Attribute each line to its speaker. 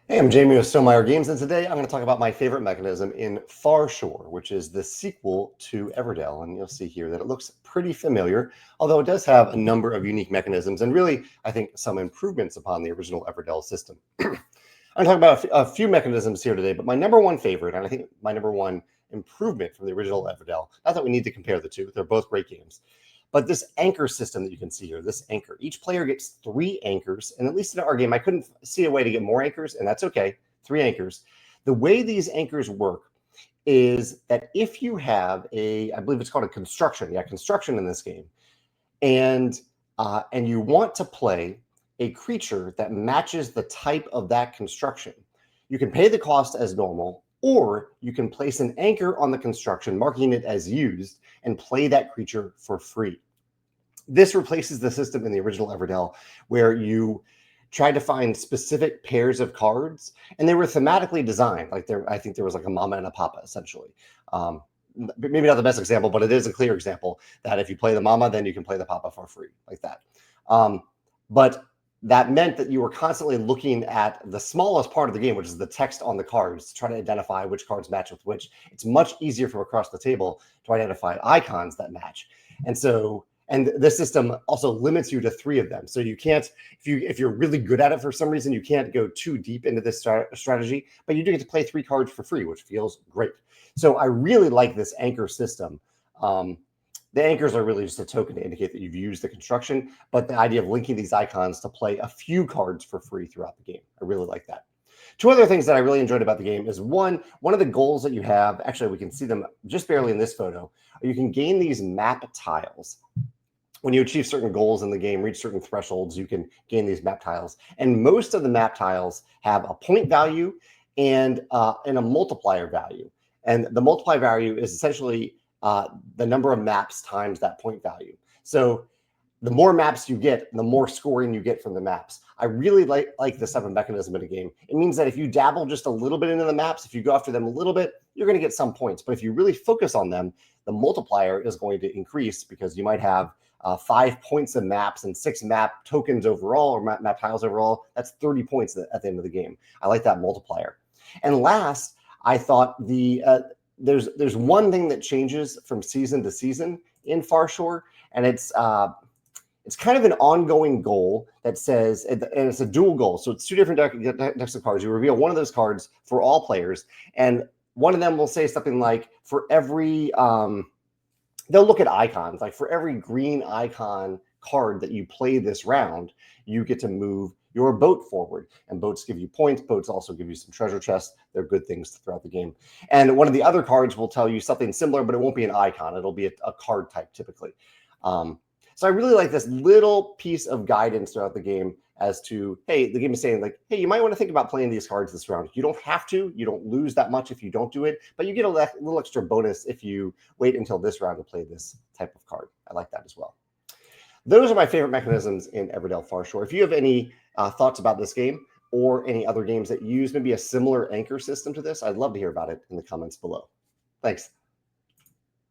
Speaker 1: Hey, I'm Jamey with Stonemeyer Games, and today I'm going to talk about my favorite mechanism in Farshore, which is the sequel to Everdell. And you'll see here that it looks pretty familiar, although it does have a number of unique mechanisms and really, I think, some improvements upon the original Everdell system. I'm going to talk about a few mechanisms here today, but my number one favorite, and I think my number one improvement from the original Everdell, not that we need to compare the two, they're both great games, but this anchor system that you can see here, this anchor, each player gets 3 anchors. And at least in our game, I couldn't see a way to get more anchors, and that's okay. 3 anchors. The way these anchors work is that if you have I believe it's called a construction. Yeah, construction in this game. And you want to play a creature that matches the type of that construction. You can pay the cost as normal, or you can place an anchor on the construction, marking it as used, and play that creature for free. This replaces the system in the original Everdell where you tried to find specific pairs of cards, and they were thematically designed. Like I think there was like a mama and a papa, essentially. Maybe not the best example, but it is a clear example that if you play the mama, then you can play the papa for free, like that. But that meant that you were constantly looking at the smallest part of the game, which is the text on the cards, to try to identify which cards match with which. It's much easier from across the table to identify icons that match. And the system also limits you to 3 of them. So you can't, if you're really good at it for some reason, you can't go too deep into this strategy, but you do get to play 3 cards for free, which feels great. So I really like this anchor system. The anchors are really just a token to indicate that you've used the construction, but the idea of linking these icons to play a few cards for free throughout the game, I really like that. 2 other things that I really enjoyed about the game is one of the goals that you have, actually we can see them just barely in this photo, you can gain these map tiles. When you achieve certain goals in the game, reach certain thresholds, you can gain these map tiles. And most of the map tiles have a point value and a multiplier value. And the multiplier value is essentially the number of maps times that point value. So the more maps you get, the more scoring you get from the maps. I really like this type of mechanism in a game. It means that if you dabble just a little bit into the maps, if you go after them a little bit, you're going to get some points. But if you really focus on them, the multiplier is going to increase because you might have 5 points of maps and 6 map tokens overall, or map tiles overall. That's 30 points at the end of the game. I like that multiplier. And last, I thought there's one thing that changes from season to season in Farshore, and it's kind of an ongoing goal that says, and it's a dual goal. So it's 2 different decks of cards. You reveal one of those cards for all players, and one of them will say something like, for every they'll look at icons, like for every green icon card that you play this round, you get to move your boat forward. And boats give you points. Boats also give you some treasure chests. They're good things throughout the game. And one of the other cards will tell you something similar, but it won't be an icon. It'll be a card type typically. So I really like this little piece of guidance throughout the game as to, hey, the game is saying like, hey, you might want to think about playing these cards this round. You don't have to. You don't lose that much if you don't do it, but you get a little extra bonus if you wait until this round to play this type of card. I like that as well. Those are my favorite mechanisms in Everdell Farshore. If you have any thoughts about this game or any other games that use maybe a similar anchor system to this, I'd love to hear about it in the comments below. Thanks.